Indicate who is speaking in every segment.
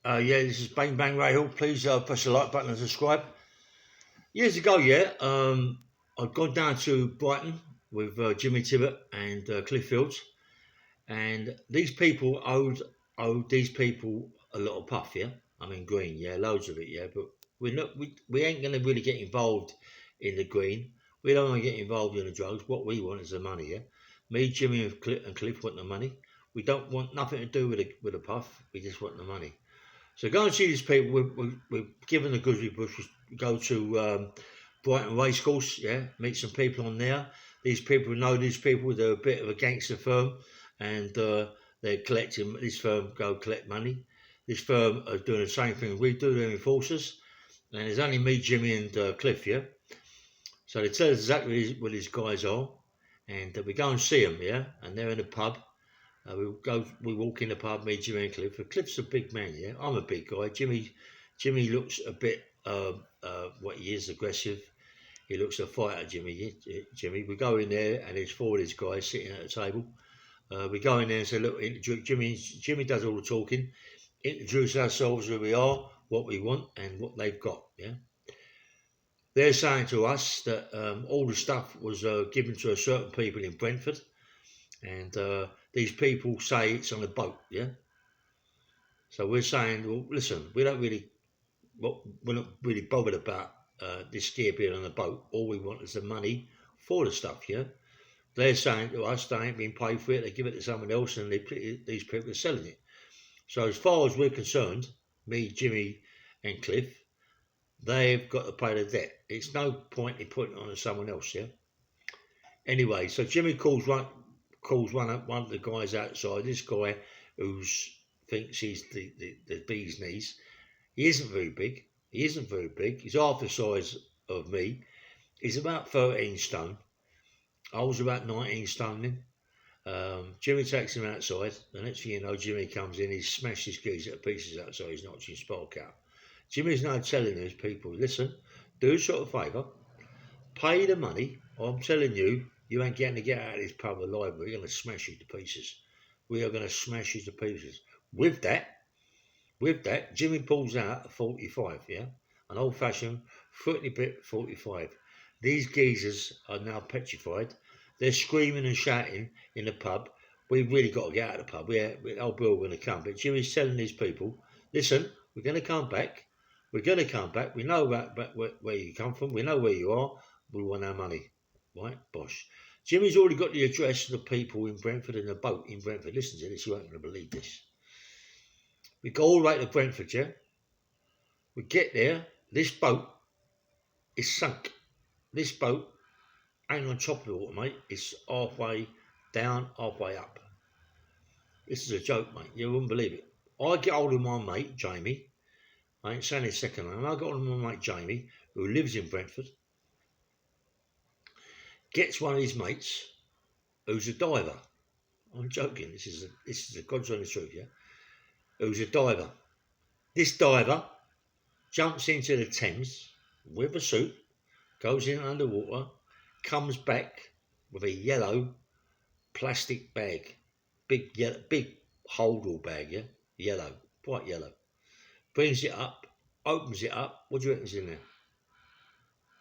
Speaker 1: Yeah, this is Bang Bang Rahul. Please press the like button and subscribe. Years ago, I'd gone down to Brighton with Jimmy Tippett and Cliff Fields, and these people owed these people a lot of puff. Yeah, I mean green. Yeah, loads of it. Yeah, but we ain't gonna really get involved in the green. We don't want to get involved in the drugs. What we want is the money. Yeah, me, Jimmy, and Cliff want the money. We don't want nothing to do with the puff. We just want the money. So go and see these people. We're given the goods we go to Brighton Racecourse, yeah, meet some people on there. These people know these people. They're a bit of a gangster firm, and they're collecting. This firm go collect money. This firm are doing the same thing we do. They're enforcers, and there's only me, Jimmy, and Cliff, yeah. So they tell us exactly what these guys are, and we go and see them, yeah, and they're in a pub. We walk in the pub, me, Jimmy, and Cliff. Cliff's a big man, yeah. I'm a big guy. Jimmy looks a bit what he is, aggressive. He looks a fighter, Jimmy. Jimmy. We go in there, and there's four of these guys sitting at the table. We go in there and say, look, Jimmy does all the talking. Introduce ourselves, who we are, what we want, and what they've got. Yeah. They're saying to us that all the stuff was given to a certain people in Brentford, and these people say it's on a boat. Yeah. So we're saying, well, listen, we're not really bothered about this gear being on a boat. All we want is the money for the stuff. Yeah. They're saying to us they ain't been paid for it. They give it to someone else, and these people are selling it. So as far as we're concerned, me, Jimmy, and Cliff, they've got to pay the debt. It's no point in putting it on to someone else. Yeah. Anyway, so Jimmy calls one of the guys outside. This guy who thinks he's the bee's knees. He isn't very big. He's half the size of me. He's about 13 stone. I was about 19 stone then. Jimmy takes him outside. The next thing you know, Jimmy comes in. He's smashed his geezer to pieces outside. He's knocked his spark out. Jimmy's now telling those people, listen, do us a favour. Pay the money. I'm telling you, you ain't getting to get out of this pub alive. We're going to smash you to pieces. We are going to smash you to pieces. With that, Jimmy pulls out a 45, yeah? An old-fashioned, fruity bit 45. These geezers are now petrified. They're screaming and shouting in the pub. We've really got to get out of the pub. Old Bill going to come. But Jimmy's telling these people, listen, we're going to come back. We're going to come back. We know about where you come from. We know where you are. We want our money. Right? Bosh. Jimmy's already got the address of the people in Brentford and the boat in Brentford. Listen to this. You ain't going to believe this. We go all right to Brentford, yeah? We get there. This boat is sunk. This boat ain't on top of the water, mate. It's halfway down, halfway up. This is a joke, mate. You wouldn't believe it. I get hold of my mate, Jamie. I ain't saying his second name. I got hold of my mate, Jamie, who lives in Brentford. Gets one of his mates, who's a diver. I'm joking. This is a God's honest truth, yeah? Who's a diver. This diver jumps into the Thames with a suit, goes in underwater, comes back with a yellow plastic bag, big hold-all bag, yeah, yellow, bright yellow. Brings it up, opens it up. What do you reckon's in there?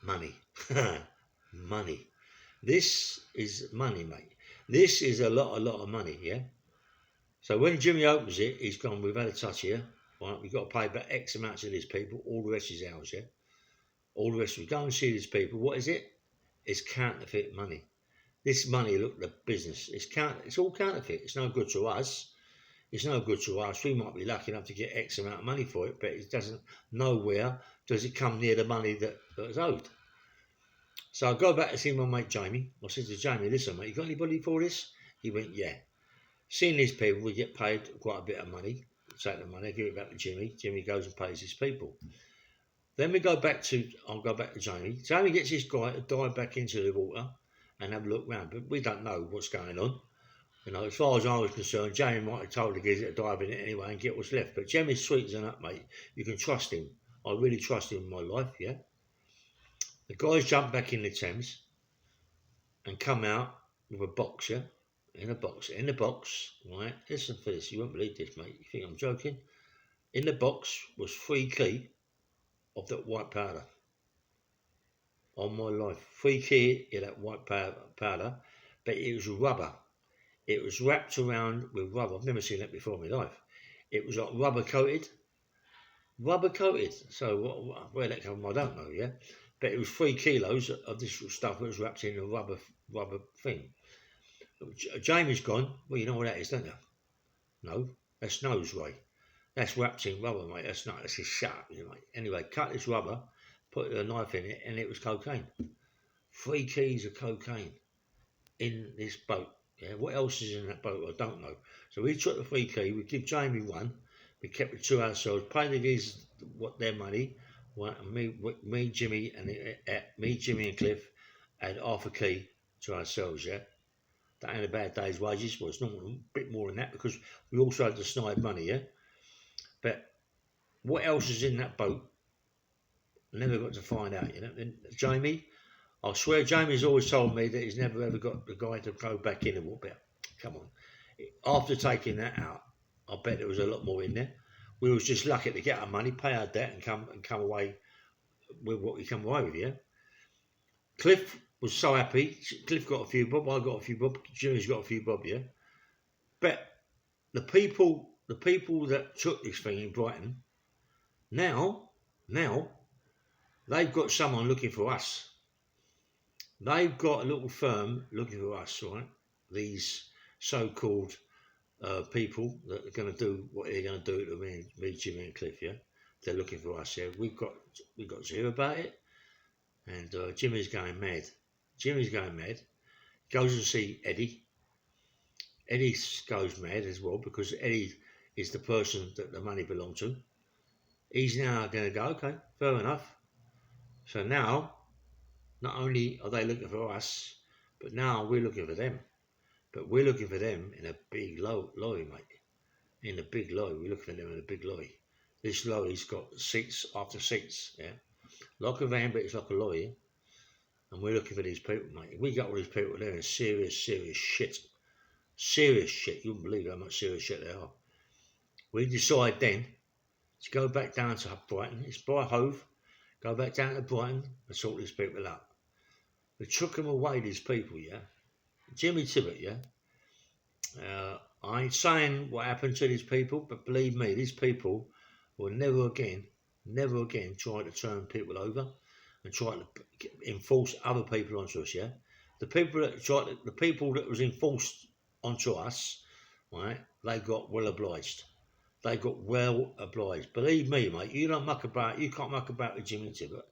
Speaker 1: Money, money. This is money, mate. This is a lot of money, yeah. So when Jimmy opens it, he's gone. We've had a touch here. Right, we've got to pay about X amount to these people. All the rest is ours, yeah. All the rest, we go and see these people. What is it? It's counterfeit money. This money, look, the business. It's all counterfeit. It's no good to us. It's no good to us. We might be lucky enough to get X amount of money for it, but it doesn't. Nowhere does it come near the money that is owed. So I go back to see my mate Jamie. I said to Jamie, listen, mate, you got anybody for this? He went, yeah. Seeing these people, we get paid quite a bit of money. Take the money, give it back to Jimmy. Jimmy goes and pays his people. Then I'll go back to Jamie. Jamie gets this guy to dive back into the water and have a look round. But we don't know what's going on. You know, as far as I was concerned, Jamie might have told the geezer to dive in it anyway and get what's left. But Jamie's sweet as an up, mate. You can trust him. I really trust him in my life, yeah? The guys jump back in the Thames and come out with a box, yeah? In the box, right? Listen for this. You won't believe this, mate. You think I'm joking? In the box was 3 key of that white powder. On my life, 3 key of that white powder, but it was rubber. It was wrapped around with rubber. I've never seen that before in my life. It was like rubber coated. Rubber coated. So where that came from, I don't know, yeah? But it was 3 kilos of this stuff that was wrapped in a rubber thing. Jamie's gone, well, you know what that is, don't you? No, that's nose, Ray. That's wrapped in rubber, mate. That's not, that's just sharp, you know, mate. Anyway, cut this rubber, put a knife in it, and it was cocaine. 3 keys of cocaine in this boat. Yeah, what else is in that boat? I don't know. So we took the 3 key, we give Jamie one, we kept the 2 ourselves, paid the geezers what their money, and me, Jimmy, and Cliff had half a key to ourselves, yeah. That ain't a bad day's wages. Well, it's not a bit more than that because we also had to snide money, yeah. But what else is in that boat? Never got to find out, you know. And Jamie, I swear, Jamie's always told me that he's never ever got the guy to go back in and walk out. Come on. After taking that out, I bet there was a lot more in there. We was just lucky to get our money, pay our debt, and come away with what we come away with, yeah. Cliff was so happy. Cliff got a few bob, I got a few bob, Jimmy's got a few bob, yeah. But the people that took this thing in Brighton, now, they've got someone looking for us. They've got a little firm looking for us, right? These so-called people that are going to do what they're going to do to me, Jimmy and Cliff, yeah? They're looking for us, yeah? We've got to hear about it. And Jimmy's going mad. Goes to see Eddie. Eddie goes mad as well because Eddie is the person that the money belonged to. He's now going to go, okay, fair enough. So now, not only are they looking for us, but now we're looking for them. But we're looking for them in a big lorry, mate. In a big lorry. We're looking for them in a big lorry. This lorry's got seats after seats, yeah. Like a van, but it's like a lorry, yeah? And we're looking for these people, mate. We got all these people there in serious shit. Serious shit. You wouldn't believe how much serious shit they are. We decide then to go back down to Brighton. It's by Hove. Go back down to Brighton and sort these people out. We took them away, these people, yeah. Jimmy TIPPET, yeah. I ain't saying what happened to these people, but believe me, these people will never again try to turn people over and try to enforce other people onto us, yeah. The people that was enforced onto us, right, they got well obliged. Believe me, mate, you can't muck about with Jimmy TIPPET.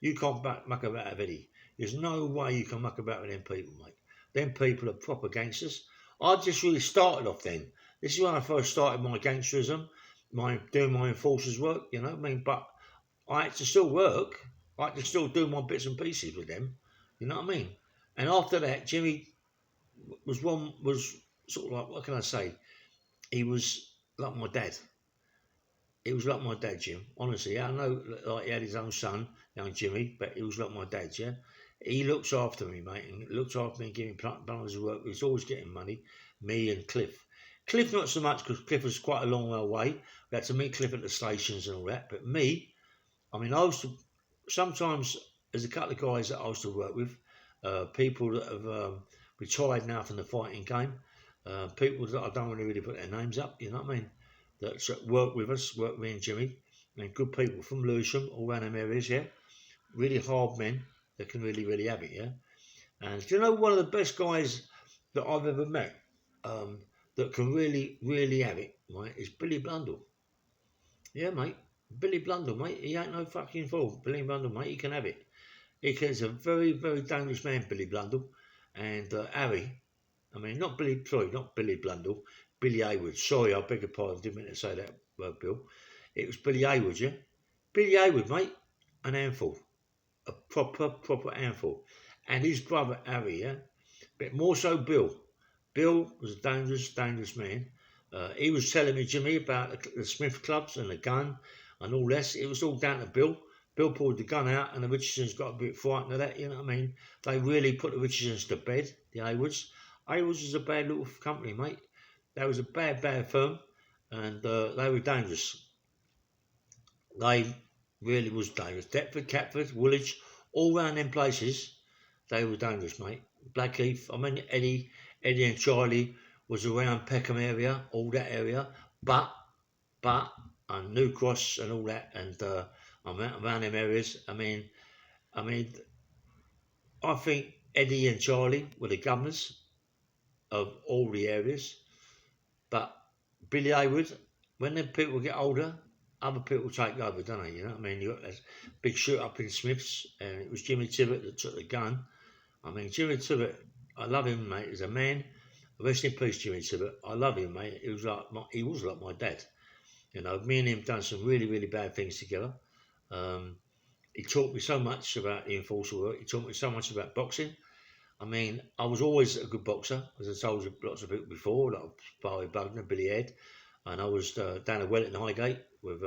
Speaker 1: You can't muck about with Eddie. There's no way you can muck about with them people, mate. Them people are proper gangsters. I just really started off then. This is when I first started my gangsterism, doing my enforcers work, you know what I mean? But I had to still work. I had to still do my bits and pieces with them, you know what I mean? And after that, Jimmy was sort of like, what can I say? He was like my dad. He was like my dad, Jim. Honestly, I know like he had his own son, young Jimmy, but he was like my dad, yeah? He looks after me, mate, and looks after me and giving me bundles of work. He's always getting money, me and Cliff. Cliff not so much because Cliff was quite a long way away. We had to meet Cliff at the stations and all that. But me, I mean, I used to, sometimes there's a couple of guys that I used to work with, people that have retired now from the fighting game, people that I don't really put their names up, you know what I mean? That work with us, work with me and Jimmy, and good people from Lewisham, all around them areas, yeah? Really hard men that can really have it, yeah? And do you know one of the best guys that I've ever met that can really have it, right, is Billy Blundell. Yeah, mate. Billy Blundell, mate. He ain't no fucking fool. Billy Blundell, mate. He can have it. He's a very dangerous man, Billy Blundell. And Harry, I mean, not Billy Blundell, Billy Haywood. Sorry, I beg your pardon. Didn't mean to say that word, Bill. It was Billy Haywood, yeah? Billy Haywood, mate. An handful. A proper handful. And his brother, Harry, yeah? But more so Bill. Bill was a dangerous man. He was telling me, Jimmy, about the Smith clubs and the gun and all this. It was all down to Bill. Bill pulled the gun out and the Richardsons got a bit frightened of that, you know what I mean? They really put the Richardsons to bed, the Haywoods. Haywoods was a bad little company, mate. That was a bad firm and they were dangerous. They really was dangerous. Deptford, Catford, Woolwich, all round them places, they were dangerous, mate. Blackheath, I mean Eddie and Charlie was around Peckham area, all that area, but and New Cross and all that, and around them areas. I mean, I think Eddie and Charlie were the governors of all the areas, but Billy Haywood, when the people get older, other people take over, don't they? You know what I mean? You got this big shoot up in Smiths, and it was Jimmy Tippett that took the gun. I mean, Jimmy Tippett, I love him, mate. He's a man. Rest in peace, Jimmy Tippett. I love him, mate. He was like my dad. You know, me and him done some really, really bad things together. Um, he taught me so much about the enforcer work. He taught me so much about boxing. I mean, I was always a good boxer, as I told you lots of people before, like Barry Bugner, Billy Head, and I was down at Wellington Highgate with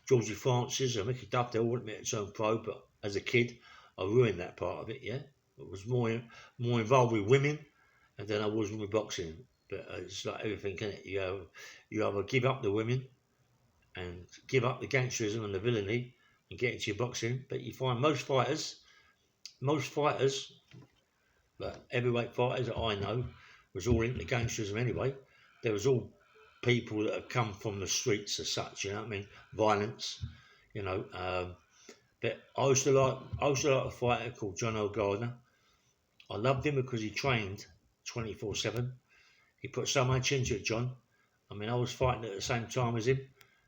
Speaker 1: Georgie Francis and Mickey Duff. They all wanted me to turn pro, but as a kid, I ruined that part of it. Yeah, I was more involved with women, and then I was with boxing. But it's like everything, isn't it? You either give up the women and give up the gangsterism and the villainy and get into your boxing. But you find most fighters, but heavyweight fighters that I know was all into gangsterism anyway. There was all people that have come from the streets as such, you know what I mean? Violence, you know. But I used to like a fighter called John O'Gardner. I loved him because he trained 24/7. He put so much into it, John. I mean, I was fighting at the same time as him,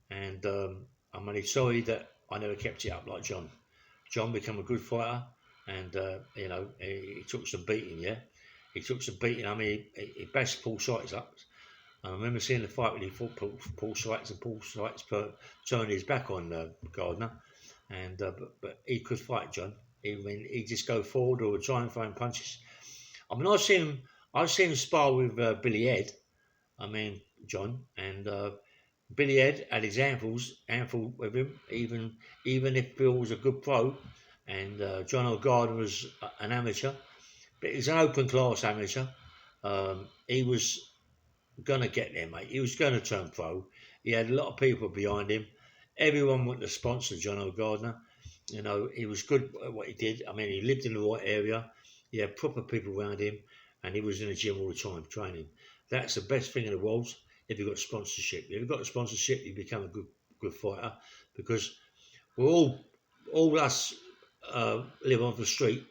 Speaker 1: and I'm only sorry that I never kept it up like John. John became a good fighter, and you know he took some beating. Yeah, he took some beating. I mean, he bashed Paul Sykes up. I remember seeing the fight when he fought Paul Sykes, and Paul Sykes turned his back on Gardner, and but he could fight John. He just go forward or try and throw him punches. I mean, I've seen him spar with Billy Head. I mean, John, and Billy Head had his handful with him, even if Bill was a good pro, and John O'Gardner was an amateur, but he's an open class amateur. He was gonna get there, mate. He was gonna turn pro. He had a lot of people behind him. Everyone wanted to sponsor John O'Gardner. You know, he was good at what he did. I mean, he lived in the right area. He had proper people around him, and he was in the gym all the time training. That's the best thing in the world. If you've got sponsorship, if you've got sponsorship, you become a good fighter, because we're all us live on the street.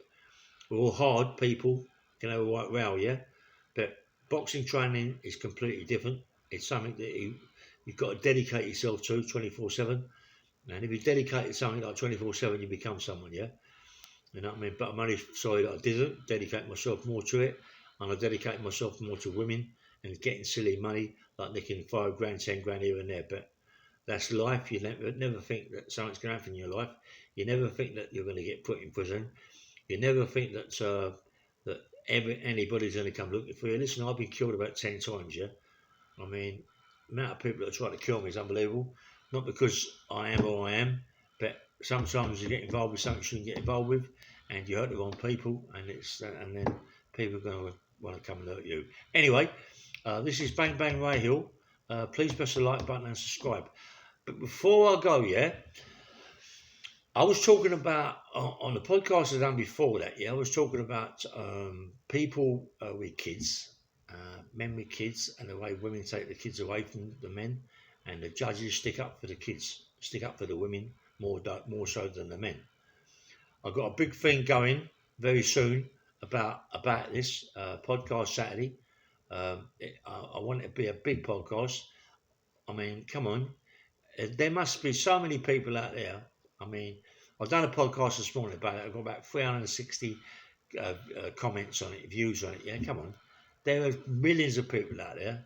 Speaker 1: We're all hard people, can have a white row, yeah. But boxing training is completely different. It's something that you've got to dedicate yourself to 24/7. And if you dedicate to something like 24/7, you become someone, yeah. You know what I mean? But I'm only sorry that I didn't dedicate myself more to it, and I dedicated myself more to women and getting silly money, like nicking 5 grand, 10 grand here and there. But that's life. You never think that something's going to happen in your life. You never think that you're going to get put in prison. You never think that anybody's going to come looking for you. Listen, I've been killed about 10 times, yeah. I mean, the amount of people that try to kill me is unbelievable. Not because I am or I am, but sometimes you get involved with something you shouldn't get involved with, and you hurt the wrong people, and then people are going to want to come and hurt you. Anyway, this is Bang Bang Ray Hill. Please press the like button and subscribe. But before I go, yeah, I was talking about on the podcast I've done before that. Yeah, I was talking about people with kids, men with kids, and the way women take the kids away from the men, and the judges stick up for the kids, stick up for the women more so than the men. I've got a big thing going very soon about this podcast Saturday. I want it to be a big podcast. I mean, come on, there must be so many people out there. I mean, I've done a podcast this morning about it. I've got about 360 comments on it, views on it. Yeah, come on. There are millions of people out there,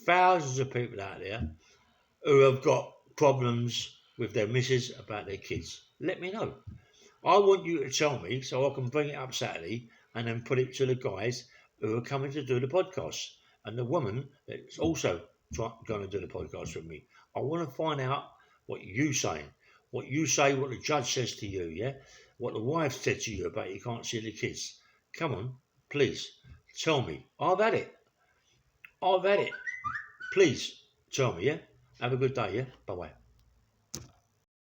Speaker 1: thousands of people out there who have got problems with their missus about their kids. Let me know. I want you to tell me so I can bring it up Saturday and then put it to the guys who are coming to do the podcast and the woman that's also going to do the podcast with me. I want to find out what you saying, what the judge says to you, yeah, what the wife said to you about you can't see the kids. Come on, please tell me. I've had it. Please tell me, yeah. Have a good day, yeah. Bye bye.